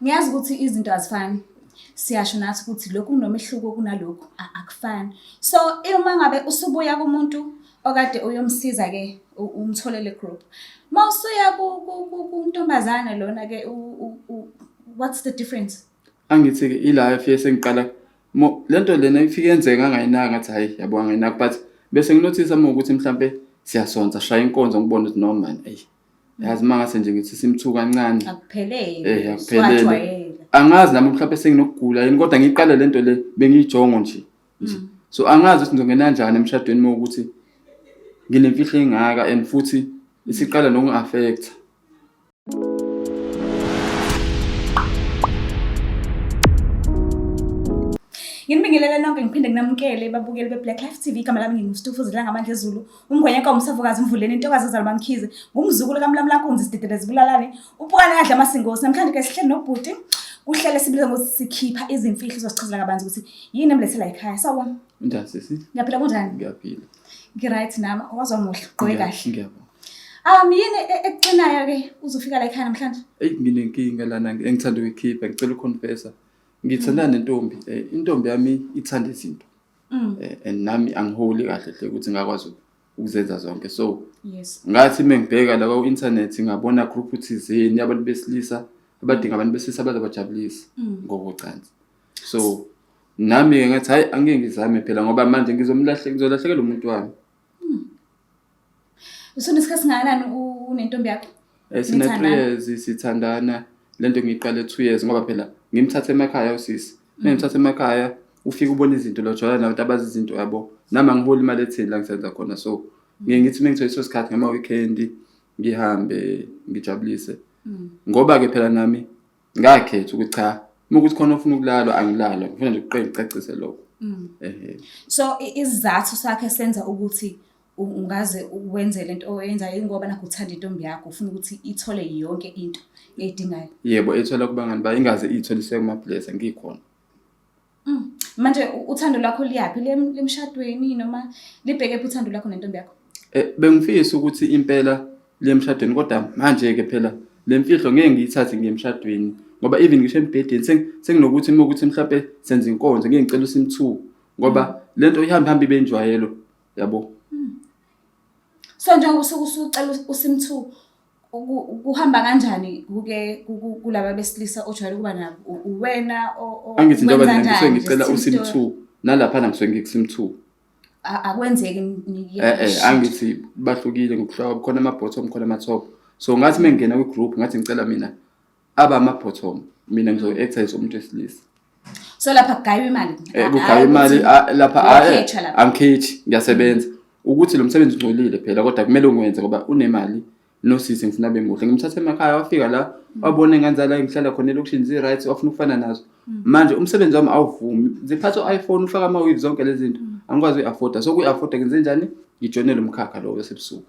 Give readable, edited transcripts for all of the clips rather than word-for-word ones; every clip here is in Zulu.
Ngiyazi ukuthi izinto azifani. Siyasho nathi ukuthi lokhu kunomehluko kunalokhu akufani. So uma ngabe usubuya kumuntu okade uyomsiza ke umtholele group. Mawusuya kuntombazana lona ke what's the difference? Angithi ke ila efike sengiqala lento lena ifike yenzeka ngayinaka ngathi hayi yabo ngayinaka but bese nginothisa uma ukuthi mhlambe siyasonza shaya inkonzo ngibona ukuthi noma hey yazi mangase nje ngithi simthuka kancane akuphelele akuphelele angazi nami mhlambe senginokugula yini kodwa ngiqala lento le bengiyijongo nje so angazi ukuthi ngizongena kanjani emshadweni uma ukuthi nginemfihlo engaka and futhi isiqala nokungaffecta. Nginibingelele nonke ngiphinde nginamukele babukeli beBlaqlife TV igama lami nginguStufu Ngamandla Zulu umgwenyaka umsavukazi umvuleni intokazi ezalwa bamkhize umzukulu kaMlamlakunzi sidedeleza bulalane upukane kadla amasingosi namhlanje ke sihleli nobhuti kuhlele sibiza ngokuthi sikhipha izimfihlo zosichazela kabanzi ukuthi yini emlethela ekhaya sawubona njani sisi ngiyaphila kunjani ngiyaphila ngiright nami wazwa muhle gqoke kahle ngiyabona yini ekuqinayo ke uzofika la ekhaya namhlanje nginenkinga lana engithanda ukuyikhipha ngicela uconfessa ngithanda nentombi intombi yami ithanda izinto and nami angiholi kahle hle ukuthi ngakwazi ukuzenza zonke so yes ngathi mengibheka la ku internet ngabona group uthizeni yabantu besilisa abadinga abantu besilisa abazabajabulisa ngokucansi so nami ngathi hayi angeke ngizame phela ngoba manje ngizolahlekelwa umuntu wami usunesikhathi singakanani unentombi yakho sina 3 years sithandana lento ngiqale 2 years ngoba phela ngimthatha emakhaya usisi ngimthatha emakhaya ufika ubona izinto lo jwala nabantu abazi izinto yabo nami angiholi imali ethini la ngisenza khona so ngithi mengithola isikhathi ngama weekend ngihambe ngijabulise ngoba ke phela nami ngakhetha ukuthi cha ukuthi khona ufuna ukulalwa angilalwa ngifuna nje ukuqeda ngicacise lokho so isizathu sakhe senza ukuthi ungaze uwenze lento oyenza ngoba nakho uthanda intombi yakho ufuna ukuthi ithole yonke into edingayo yebo ethola kubangani ba ingaze itholiseke kuma-place ngikhona manje uthando lwakho liyapi lemshadweni noma libheke uthando lwakho nentombi yakho bengifisa ukuthi impela lemshadweni kodwa manje ke phela lemfihlo ngeke ngiyithathe ngemshadweni ngoba even ngisho embhedeni senginokuthi ukuthi mhlawumbe senze inkonzo ngeke ngicela usimthu ngoba lento ihamba ibenjwayelo yabo so njengoba usucela usimthu kuhamba kanjani kuke kulaba besilisa ojwayele kuba nabo uwena angithi njengoba ngisuke ngicela usimthu nalapha ngisuke ngikusimthu akwenzeki angithi bahlukile ngokuhlobo khona ama-bottom khona ama-top so ngathi mengena kwi-group ngathi ngicela mina aba ama-bottom mina ngizo-exercise umuntu wesilisa so lapha kugaywa imali kugaywa imali lapha angikhethi ngiyasebenza ukuthi lo msebenzi ungcolile phela kodwa kumele ungenze ngoba unemali nosisi ngifuna bemuhle ngimthatha emakhaya wafika la wabona nganzala ngihlala khona elokushini zi-rights wafuna ukufana nazo manje umsebenzi wami awuvumi ziphatha iPhone ufaka ama-weave zonke lezi zinto angikwazi uyi-afforda so kuyi-afforda ngenze njani ngijonele umkhakha lo wesebusuku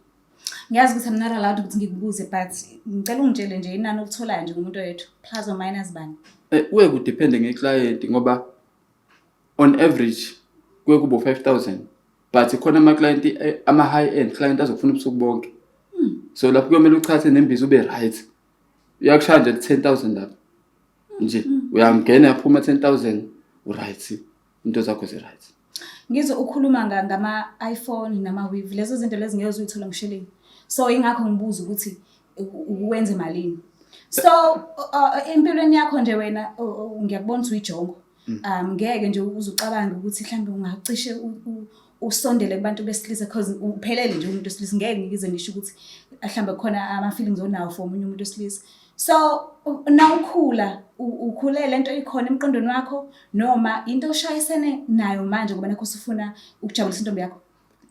ngiyazi ukuthi I'm not allowed ukuthi ngikubuze but ngicela ungitshele nje inani okutholayo nje umuntu wethu plus or minus bani kuye kudepende ngeclient ngoba on average kuye kubo 5,000 but khona ama-client ama-high end client azofuna ubusuku bonke so lapho kuyomela uchathe nembizo ube right uyakushaya nje 10,000 lapho nje uyangena yaphuma 10,000 right into zakho zi-right ngizwe ukhuluma ngama-iPhone nama-weave lezo zinto lezi ngeke uzuyithola ngisheleni so ingakho ngibuza ukuthi uwenze malini so empilweni yakho nje wena ngiyakubona ukuthi uyijongo ngeke nje uzucabanga ukuthi mhlambe ungacishe usondele kubantu besilisa because uphelele nje umuntu wesilisa ngeke ngize ngisho ukuthi mhlambe khona ama-feelings onawo for umuntu wesilisa so na ukhule lento ikhona emqondweni wakho noma into oshayisene nayo manje ngoba nakho usufuna ukujabulisa intombi yakho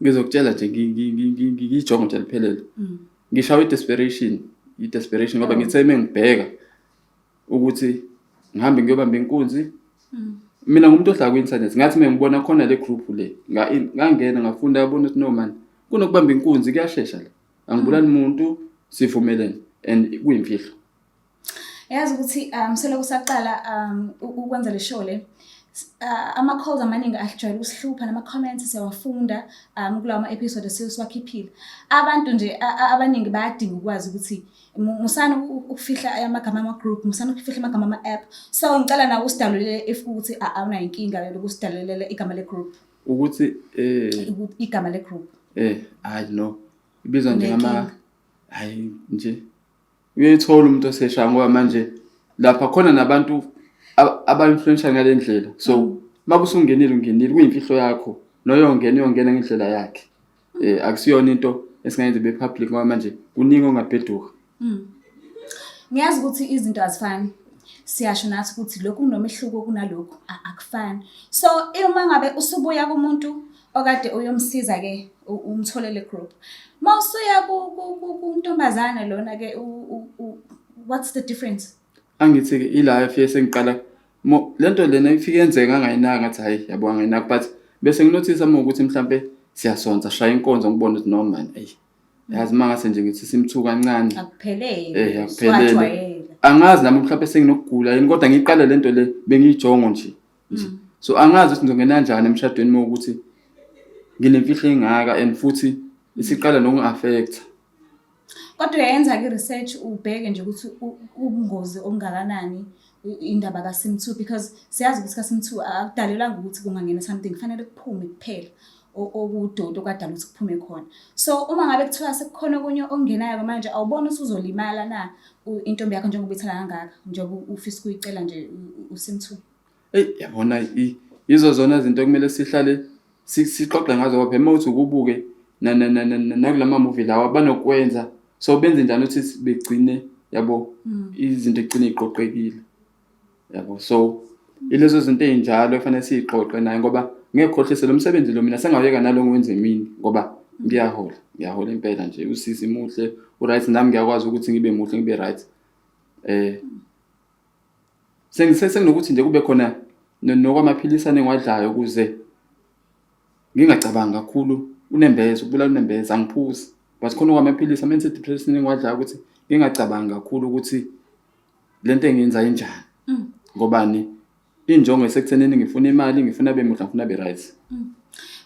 ngizokutshela nje ngiyijonga nje liphelele ngishawa i-desperation ngoba ngithe mengibheka ukuthi ngihambe ngiyobamba inkunzi mina ngumuntu ohlala ku-internet ngathi mengibona khona le group le ngangena ngafunda yabona ukuthi no man kunokubamba inkunzi kuyashesha la angibulali umuntu sivumelene and kuyimfihlo yazi ukuthi seloko saqala ukwenza le show le ama-calls amaningi ajwayele ukusihlupha nama-comments siyawafunda kulawa ma-episode esiyosiwakhiphile. Abantu nje abaningi bayadinga ukwazi ukuthi musana ukufihla amagama ama-group, musana ukufihla amagama ama-app. So ngicela nawe usidalulele if ukuthi awunayo inkinga yokusidalulele igama le-group. Ukuthi igama le-group. Hayi no. Ibizwa hayi nje. Uyayithola umuntu osesha ngoba manje lapha khona nabantu aba-influential ngale ndlela. So makusungenile kuyimfihlo yakho noyongena ngendlela yakhe. Akusiyona into esingayenza be public ngoba manje kuningi ongabheduka. Ngiyazi ukuthi izinto azifani. Siyasho nathi ukuthi lokhu kunomehluko kunalokho akufani. So uma ngabe usubuya kumuntu okade uyomsiza ke umtholele group. Mawusuya kuntombazana lona ke what's the difference? Angithi ke ila efike sengiqala lento lena ifike yenzeka ngayinaka ngathi hayi yabo ngayinaka but bese nginothisa ukuthi mhlambe siyasonza shaya inkonzo ngibona ukuthi no man yazi mangase nje ngithi simthuka kancane akuphelele akuphelele angazi nami mhlambe senginokugula yini kodwa ngiqala lento le bengiyijongo nje so angazi ukuthi ngizongena kanjani emshadweni ukuthi nginemfihlo engaka and futhi isiqala nokungaffecta. Kodwa uyayenza ke research ubheke nje ukuthi ubungozi ongakanani indaba kaSim2 because siyazi ukuthi kaSim2 akudalelanga ukuthi kungangena something kufanele kuphume kuphela okudodo okadala ukuthi kuphume khona. So uma ngabe kuthiwa sekukhona okunye ongenayo manje awubona ukuthi uzolimala na intombi yakho njengoba ithana kangaka njengoba ufisa ukuyicela nje uSim2. Yabona izo zona izinto kumele sihlale sixoxe ngazo ngoba phela mawuthi ukubuke nakulama movie lawa abanokwenza so benze njani ukuthi begcine yabo izinto egcine iqoqekile yabo so ilezo zinto ezinjalo efanele siqoqe naye ngoba ngekhohlise lo msebenzi lo mina sengawuyeka nalo ngiwenze mina ngoba ngiyahola impela nje usisi muhle uright nami ngiyakwazi ukuthi ngibe muhle ngibe right senginokuthi nje kube khona nokwamaphilisane engiwadlayo ukuze ngingacabanga kakhulu unembezo ubulala unembezo angiphuzi but khona kwamaphilisi amenze depression engiwadlayo ukuthi ngingacabanga kakhulu ukuthi lento engiyenza enjani ngobani injongo esekuthenini ngifuna imali ngifuna bemuhle ngifuna be right.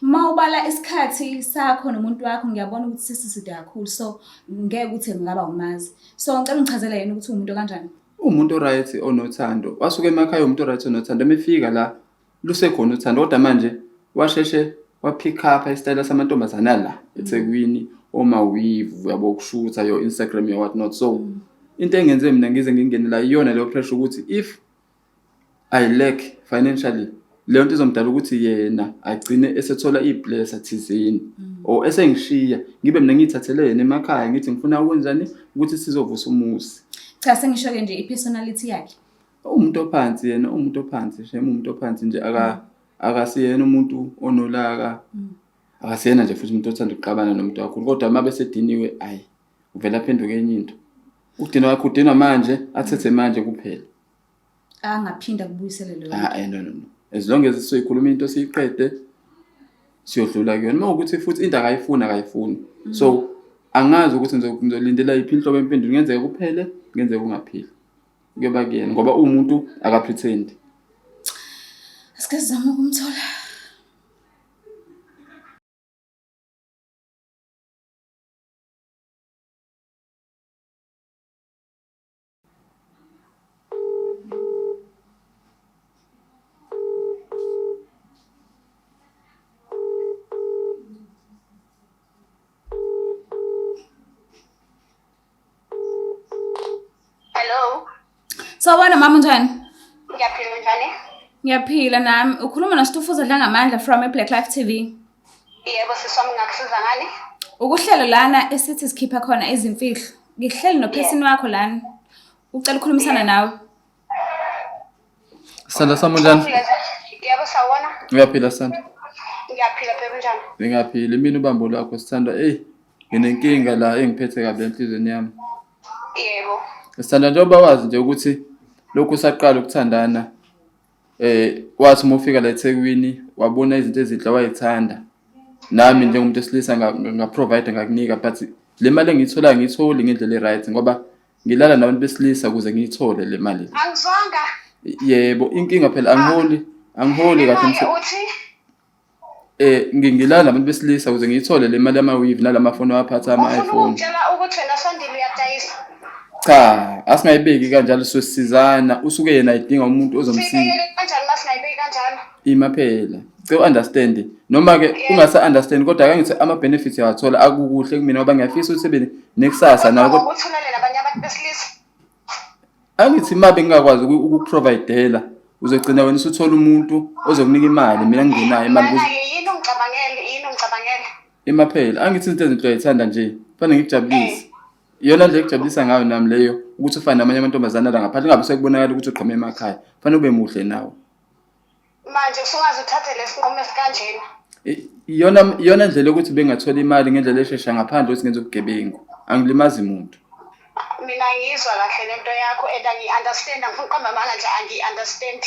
Mawubala isikhathi sakho nomuntu wakho ngiyabona ukuthi siside kakhulu so ngeke ukuthi ngaba umazi so ngicela ungichazele yena ukuthi umuntu kanjani. Umuntu right onothando wasuka emakhaya umuntu right onothando emefika la lusekhona uthando kodwa manje washeshe wapick up istyle samantombazana la eThekwini omawivu yabo kushutha yo Instagram yo what not so into engenze mina ngize ngingenela iyona leyo pressure ukuthi if I lack financially leyo nto izomdala ukuthi yena agcine esethola iblessing thizeni or esengishiya ngibe mina ngithathele yena emakhaya ngithi ngifuna ukwenzani ukuthi sizovusa umusi. Cha sengisho ke nje ipersonality yakhe umuntu ophansi yena umuntu ophansi shema umuntu ophansi nje akasiyena umuntu onolaka akasiyena nje futhi umuntu othanda ukuqabana nomuntu wakho kodwa mabe sediniwe uvela aphenduke enye into udinwa wakho udinwa manje athethe manje kuphela angaphinda kubuyisele lo no as long as sizoyikhuluma into siyiqede siyodlula kuyona mawukuthi futhi into akayifuni so angazi ukuthi ngizolindela iphi inhlobo empendulo ngenzeke kuphele ngenzeke kungaphili kuyoba kuyena ngoba umuntu akapretend. Asike sizama ukumthola. Hello. Sawubona mama njani? Ngiyaphila njani? Ngiyaphila nami. Ukhuluma noSitufuza Dlangamandla from Blaqlife TV. Yebo siswami ngakusiza ngani? Ukuhlelo lana esithi sikhipha khona izimfihlo. Ngihleli nophesini wakho lana. Ucela ukukhulumisana nawe. Sanda sami njani? Yebo sawona. Ngiyaphila Sanda. Ngiyaphila phela njani? Ngiyaphila mina ubambo lwakho sithanda nginenkinga la engiphethe kabi enhlizweni yami. Yebo. Sithanda njengoba wazi nje ukuthi lokhu saqala ukuthandana wathi uma ufika la eThekwini wabona izinto ezinhle wayithanda nami njengomuntu esilisa ngaprovide ngakunika but le mali engiyithola ngiyitholi ngendlela eright ngoba ngilala nabantu besilisa ukuze ngiyithole le mali. Angizwanga. Yebo inkinga phela angiholi Angiholi kahle Imali uthi ngingilana nabantu besilisa ukuze ngiyithole le mali yama-weave nalamafoni awaphatha ufuna ama-iPhone. ukungitshela ukuthi wena Sondile uyadayisa. Cha, asingayibeki kanjalo sosizana usuke yena idinga umuntu ozomsiza. Sibeke kanjani masingayibeki kanjalo? Ima phela. Cela understand. Noma ke ungasa understand kodwa ake ngithi ama benefits yawathola akukuhle kumina ngoba ngiyafisa ukuthi sibe nekusasa nawe kodwa ukuthulele nabanye abantu besilisa. angithi mabe ngingakwazi ukuprovidela uzogcina wena usuthola umuntu ozokunika imali mina ngingenayo imali kuze Yini ungicabangele? ima phela angithi izinto ezinto ayithanda nje fanele ngikujabulise. Iyona nje ekujabulisa ngayo nami leyo ukuthi ufane namanye amantombazana la ngaphandle ngabe sekubonakala ukuthi uqhame emakhaya fanele ube muhle nawe. Manje usungaze uthathe lesinqumo esikanjena. Iyona ndlela ukuthi bengathola imali ngendlela eshesha ngaphandle ukuthi ngenze ubugebengu angilimazi umuntu. Mina ngizwa kahle lento yakho and angi-understand angifuni uqamba amanga nje angi-understand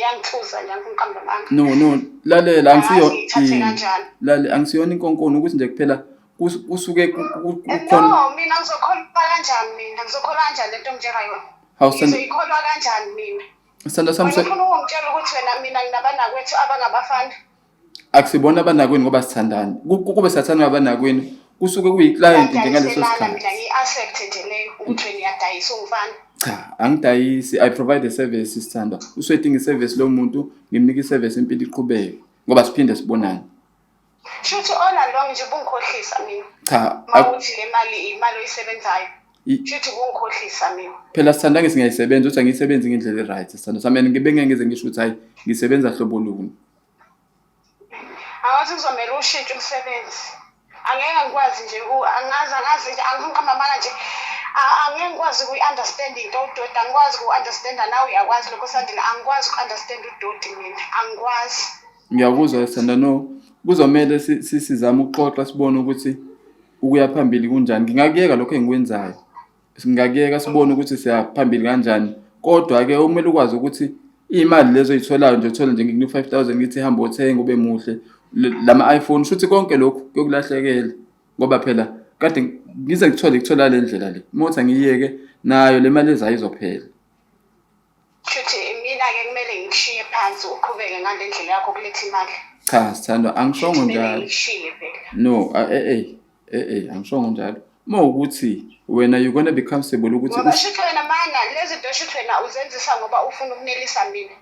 yangithusa nje angifuni uqamba amanga. No lalela Angithathe kanjani. angisiyona inkonkono ukuthi nje kuphela usuke No, mina ngizokholwa kanjani lento ngitshela yona. Ngizokholwa kanjani mina? Sithanda sami Ngifuna ukungitshela ukuthi wena mina nginabantakwethu abangabafana. akusibona abanakwini ngoba sithandana kube sathana abanakwini kusuke kuyi-client nje ngaleso sikhathi. Mina ngiyi-accept nje leyo ukuthi wena uyadayisa ungifana. Cha angidayisi I provide a service sithanda uswedinga i-service lo muntu ngimnika i-service impilo iqhubeke ngoba siphinde sibonane. Shuthi all along nje bungikhohlisa mina. Cha mawuthi le imali oyisebenzayo. Shuthi bungikhohlisa mina. Phela sithanda ngisingayisebenza uthi angiyisebenzi ngendlela e-right sithanda sami ngibe ngeke ngisho ukuthi hayi ngisebenza hlobo luni. Angathi kuzomela ushintshe umsebenzi. Angeke ngikwazi nje angazi nje angiqamamanga nje angeke ngikwazi ukuyi-understand into uDodi angikwazi uku-understand nawe uyakwazi lokho Sandile angikwazi uku-understand uDodi mina angikwazi. Ngiyakuzwa sithanda no kuzomela sizame ukuxoxa sibone ukuthi ukuya phambili kunjani ngingakuyeka lokho engikwenzayo singakuyeka sibone ukuthi siyaphambili kanjani kodwa ke umele ukwazi ukuthi imali lezo oyitholayo nje uthola nje ngikunika 5000 ngithi hamba othenga ube muhle lama iPhone shuthi konke lokho kuyokulahlekela ngoba phela kade ngize ngithola le ndlela le mothi ngiyeke nayo le mali ezayo izophela. Shuthi mina ke kumele ngishiye phansi uqhubeke ngale ndlela yakho kuletha imali. Cha sithanda angishongo njalo. No angishongo njalo. Mawukuthi wena you gonna be comfortable ukuthi ngoba shuthi wena mana lezi zinto shuthi wena uzenzisa ngoba ufuna ukunelisa mina.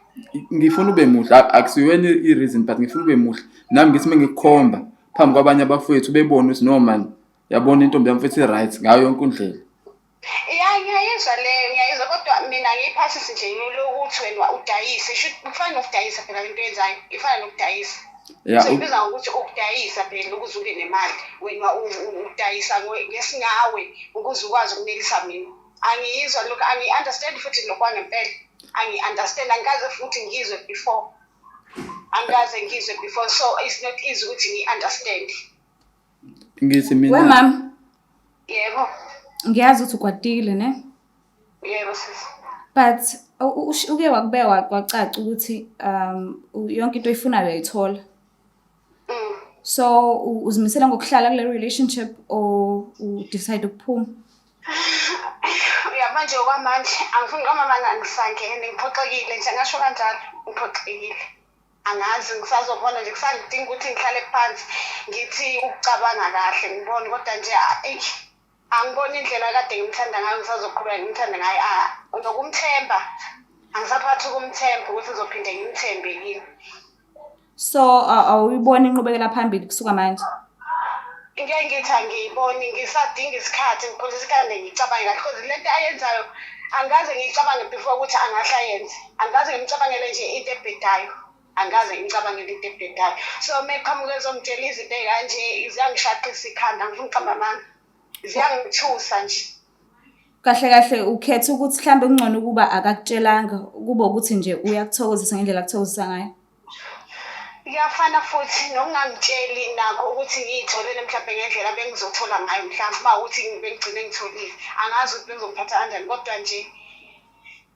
Ngifuna ube muhle akusiwena i-reason but ngifuna ube muhle nami ngithi mengikhomba phambi kwabanye abafowethu bebone ukuthi no man yabona intombi yami futhi right ngayo yonke indlela. Ngiyayizwa kodwa mina ngiyiphasisi nje lokuthi wena udayise shuthi kufana nokudayisa phela into yenzayo ifana nokudayisa. Sibiza ukuthi ukudayisa phela ukuze ube nemali wena udayisa ngesingawe ukuze ukwazi ukunelisa mina. Angiyizwa lokho angi-understand futhi lokho kwangempela. Angi-understand angikaze futhi ngizwe before. So it's not easy ukuthi ngi-understand. Ngithi mina we mama Yebo. ngiyazi ukuthi ukwatile ne Yebo sisi. but uke wakubeka kwacaca ukuthi yonke into oyifunayo uyayithola. So uzimisela ngokuhlala kule relationship or decide ukuphuma? Manje okwamanje angifuni kwamamanga ngisangene ngiphoxekile nje ngasho kanjalo ngiphoxekile. Angazi ngisazobona nje kusangidinga ukuthi ngihlale phansi ngithi ukucabanga kahle ngibone kodwa nje angiboni indlela kade ngimthanda ngayo ngisazoqhubeka ngimthanda ngayo unokumthemba angisaphathi ukumthemba ukuthi ngizophinde ngimthembe yini. So awuyiboni inqubekela phambili kusuka manje? Ngeke ngithi angiyiboni ngisadinga isikhathi ngipholisa isikhathi ngicabange kahle because lento ayenzayo angaze ngiyicabange before ukuthi angahle ayenze. Angaze ngimcabangele nje into ebhedayo. Angaze ngicabangele into ebhedayo. So meqhamuke ezongitshela izinto ezikanje ziyangishaqisa ikhanda ngifuna uqamba amanga. Ziyangithusa nje. Kahle ukhetha ukuthi mhlambe kungcono ukuba akakutshelanga kuba ukuthi nje uyakuthokozisa ngendlela akuthokozisa ngayo. Iyafana futhi nokungangitsheli nakho ukuthi ngiyitholele mhlawumbe ngendlela bengizothola ngayo mhlawumbe mawukuthi bengigcine ngitholile. Angazi ukuthi bengizongiphatha kanjani kodwa nje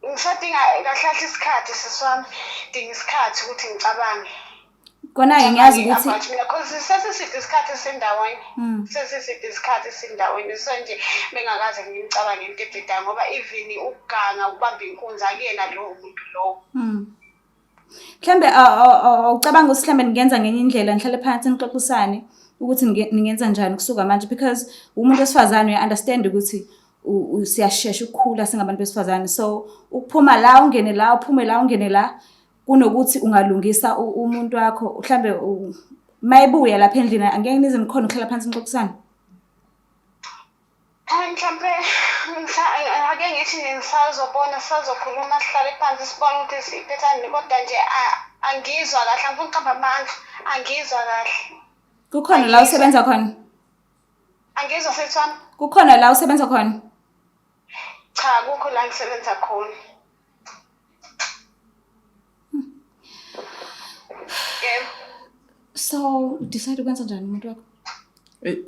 ngisadinga kahle isikhathi siswami. Dinga isikhathi ukuthi ngicabange. Kona ngiyazi ukuthi mina because sesiside isikhathi sendaweni. Sesiside isikhathi sendaweni so nje bengakaze ngimcabange into ebhedayo ngoba even ukuganga ukubamba inkunzi akuyena lo muntu lo. Mhlambe ucabanga ukuthi mhlambe ningenza ngenye indlela nihlale phansi nixoxisane ukuthi ningenza njani kusuka manje because umuntu wesifazane uya-understand ukuthi siyashesha ukukhula singabantu besifazane. So ukuphuma la ungene la uphume la ungene la kunokuthi ungalungisa umuntu wakho mhlambe mayibuya lapha endlini angeke nize nikhona ukuhlala phansi nixoxisane. Mhlampe ake ngithi ngisazobona sizokhuluma sihlale phansi sibone ukuthi siphethani kodwa nje angizwa kahle ngifuna ukuqamba amandla angizwa kahle. Kukhona la usebenza khona? Angizwa sethwami. Kukhona la usebenza khona? Cha kukho la ngisebenza khona. Yebo. So decide ukwenza njani umuntu wakho?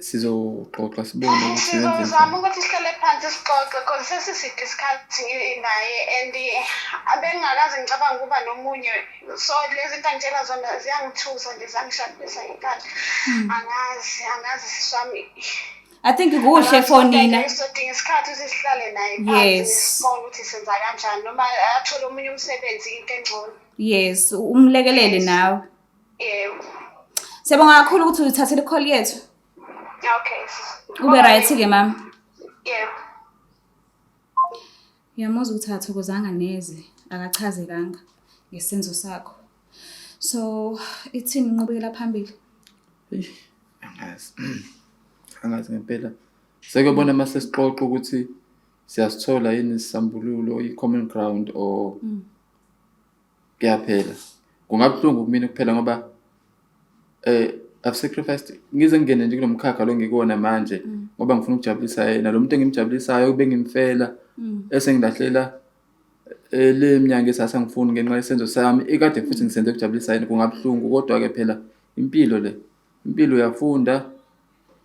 Sizoxoxa sibone ukuthi sizozama ukuthi sihlale phansi sixoxe because sesiside isikhathi naye and abengakaze ngicabanga ukuba nomunye so lezi zinto angitshela zona ziyangithusa nje zangishaqisa inkani angazi siswami. I think kuhle for nina. Sizodinga isikhathi ukuthi sihlale naye phansi sibone ukuthi senza kanjani noma athole omunye umsebenzi into engcono. Yes, umlekelele nawe. Yebo. Siyabonga kakhulu ukuthi uthathele call yethu. Okay. Ube right ke mama. Yebo. Ngiyamuzwa ukuthi athokozanga neze akachazekanga ngesenzo sakho. So ithini inqubekela phambili? Angazi ngempela. Sekubona mase sixoxa ukuthi siyasithola yini isambululo i-common ground or kuyaphela. Kungabhlungu kumina kuphela ngoba I've sacrificed ngize ngene nje kulomkhakha lo ngikona manje ngoba ngifuna ukujabulisa yena lo muntu engimjabulisayo ube ngimfela esengilahlela le minyaka esasa ngifuni ngenxa yesenzo sami ekade futhi ngisenze ukujabulisa yena kungabhlungu kodwa ke phela impilo uyafunda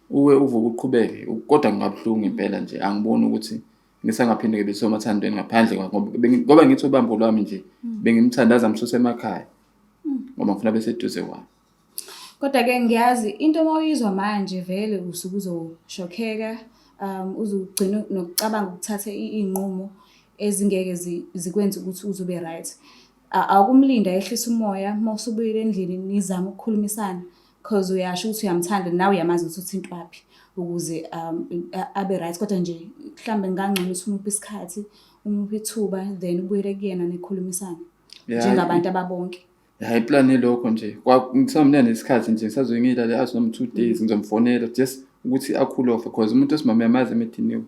uwe uvuka uqhubeke kodwa ngingabhlungu impela nje angiboni ukuthi ngisangaphinde ngibe somathandweni ngaphandle ngoba ngithi ubambo lwami nje bengimthandaza msuse emakhaya ngoba ngifuna beseduze kwami. Kodwa ke ngiyazi into mawuyizwa manje vele usuke uzoshokheka uzugcina nokucabanga ukuthatha inqumo ezingeke zikwenza ukuthi uzobe right. Akumlinda ehlisa umoya mawusubuyile endlini nizama ukukhulumisana because uyasho ukuthi uyamthanda nawe uyamazi ukuthi into wapi ukuze abe right kodwa nje mhlambe ngangcono ukuthi umuphi isikhathi umuphi ithuba then ubuyele kuyena nekhulumisana njengabantu ababonke. Hayi plan lokho nje ngisamna nesikhathi nje ngisazoyingila azi noma 2 days ngizomfonela just ukuthi akhule off because umuntu osimama yamazi emediniwe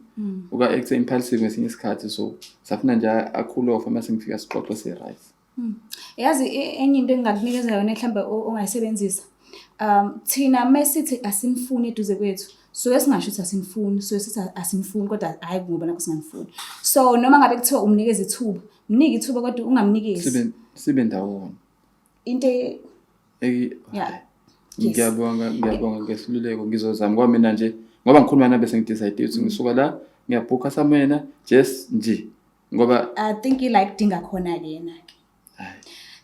uka act impulsive ngesinye isikhathi so safuna nje akhule off mase ngifika sixoxe se right. Yazi enye into engakunikeza yona mhlambe ongayisebenzisa thina mesithi asimfuni eduze kwethu so esingasho ukuthi asimfuni so sithi asimfuni kodwa hayi ngoba nakho singamfuni so noma ngabe kuthiwa umnikeza ithuba mnike ithuba kodwa ungamnikezi sibe ndawona into yeah. Ngiyabonga ngesiluleko ngizozama ngoba mina nje ngoba ngikhuluma nabe sengidecide ukuthi ngisuka la ngiyabhuka samena just nje ngoba I think you like dinga khona ke yena ke.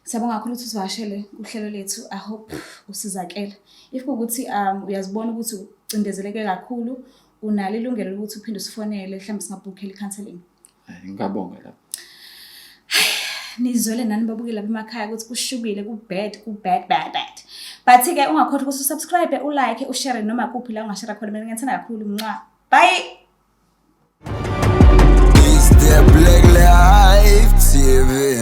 Siyabonga kakhulu ukuthi uzivashele uhlelo lethu. I hope usizakela. If ukuthi uyazibona ukuthi ucindezeleke kakhulu unalo ilungelo lokuthi uphinde usifonele mhlawumbe singabhukhela icounseling. Ngiyabonga lapho. Nizwele nani babuke lapha emakhaya ukuthi kushubile ku bad but ke ungakhohlwa ukuthi subscribe ulike ushare noma kuphi la ungashare khona mina ngiyethanda kakhulu mncwa bye. Is the Blaqlife TV